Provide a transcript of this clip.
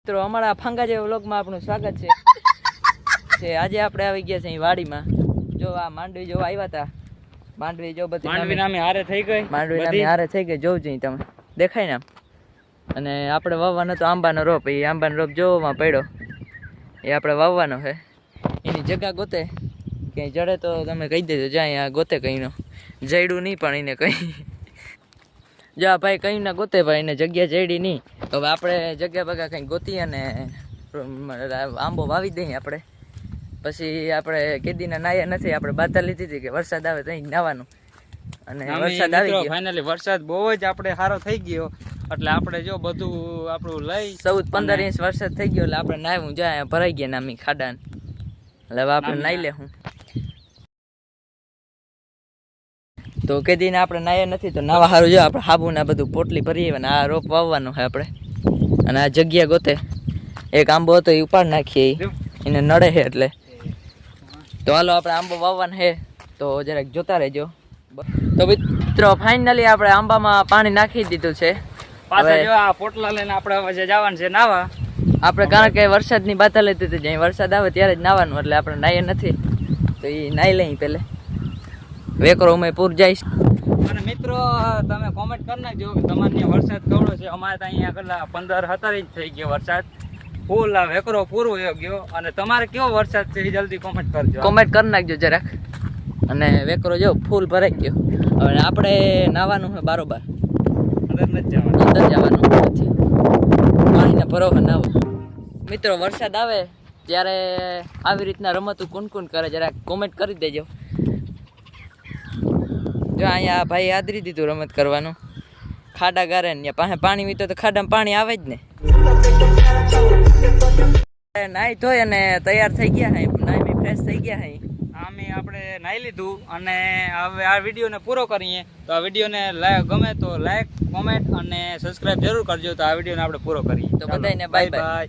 મિત્રો અમારા ફાંગા જેવા વ્લોગમાં આપણું સ્વાગત છે આજે આપણે આવી ગયા છે વાડીમાં જો આ માંડવી જો આવ્યા હતા માંડવી જો બધી માંડવી નામે હારે થઈ ગઈ જોઉં જઈ તમે દેખાય ને અને આપણે વાવવાનો તો આંબાનો રોપ એ આંબાનો રોપ જોવામાં પડ્યો એ આપણે વાવવાનો છે એની જગ્યા ગોતે ક્યાંય જડે તો તમે કહી દેજો જ્યાં ગોતે કઈનો જડ્યું નહીં પણ એને કઈ જો ભાઈ કઈ ના ગોતે ભાઈ એને જગ્યા જડી નહીં હવે આપણે જગ્યા બગા કંઈ ગોતી અને આંબો વાવી દઈએ આપણે પછી આપણે કેદીના નાયા નથી આપણે બાધા લીધી હતી કે વરસાદ આવે તો નાવાનું અને વરસાદ આવી ગયો ફાઇનલી વરસાદ બહુ જ આપણે સારો થઈ ગયો એટલે આપણે જો બધું આપણું લઈ 14-15 ઇંચ વરસાદ થઈ ગયો એટલે આપણે નાહવું જાય ભરાઈ ગયા નામી ખાડા એટલે હવે આપણે નાહી લેવું તો કેદીને આપણે નાયા નથી તો નાવા સારું જો આપણે હાબુ ના બધું પોટલી ભરીએ અને આ રોપ વાવવાનું છે આપણે અને આ જગ્યા ગોતે એક આંબો હતો એ ઉપાડ નાખીએ એને નડે છે એટલે તો હાલો આપણે આંબો વાવવાનો છે તો જરાક જોતા રહેજો તો મિત્રો ફાઇનલી આપણે આંબામાં પાણી નાખી દીધું છે પાછા જો આ પોટલા લઈને આપણે હવે જવાનું છે નાવા આપણે કારણ કે વરસાદની બાધા લેતી હતી જ્યાં વરસાદ આવે ત્યારે જ નાવાનું એટલે આપણે નાહીએ નથી તો એ નાહી લઈ પહેલે વેકરો અમે પૂર જઈશ અને મિત્રો તમે કોમેન્ટ કરી નાખજો કે તમારે ત્યાં વરસાદ કેવડો છે અમારે તો અહીંયા કેટલા 15-17 ઇંચ થઈ ગયો વરસાદ ફૂલ વેકરો પૂરો ગયો અને તમારે કેવો વરસાદ છે એ જલ્દી કોમેન્ટ કરજો કોમેન્ટ કરી નાખજો જરાક અને વેકરો જો ફૂલ ભરાઈ ગયો હવે આપણે નાવાનું છે બારોબાર અંદર જવાનું નથી પાણીના ભરોહા નાવો મિત્રો વરસાદ આવે ત્યારે આવી રીતના રમતું કોણ કરે જરાક કોમેન્ટ કરી દેજો જો અહીંયા ભાઈ આદરી દીધું રમત કરવાનું ખાડા ગારે ને પાસે પાણી વીતો તો ખાડામાં પાણી આવે જ ને નાહી ધોઈ અને તૈયાર થઈ ગયા હે નાહી ફ્રેશ થઈ ગયા હે અમે આપણે નાહી લીધું અને હવે આ વિડીયોને પૂરો કરીએ તો આ વિડીયોને ગમે તો લાઈક કોમેન્ટ અને સબસ્ક્રાઈબ જરૂર કરજો તો આ વિડીયોને આપણે પૂરો કરીએ તો બધાને બાય બાય.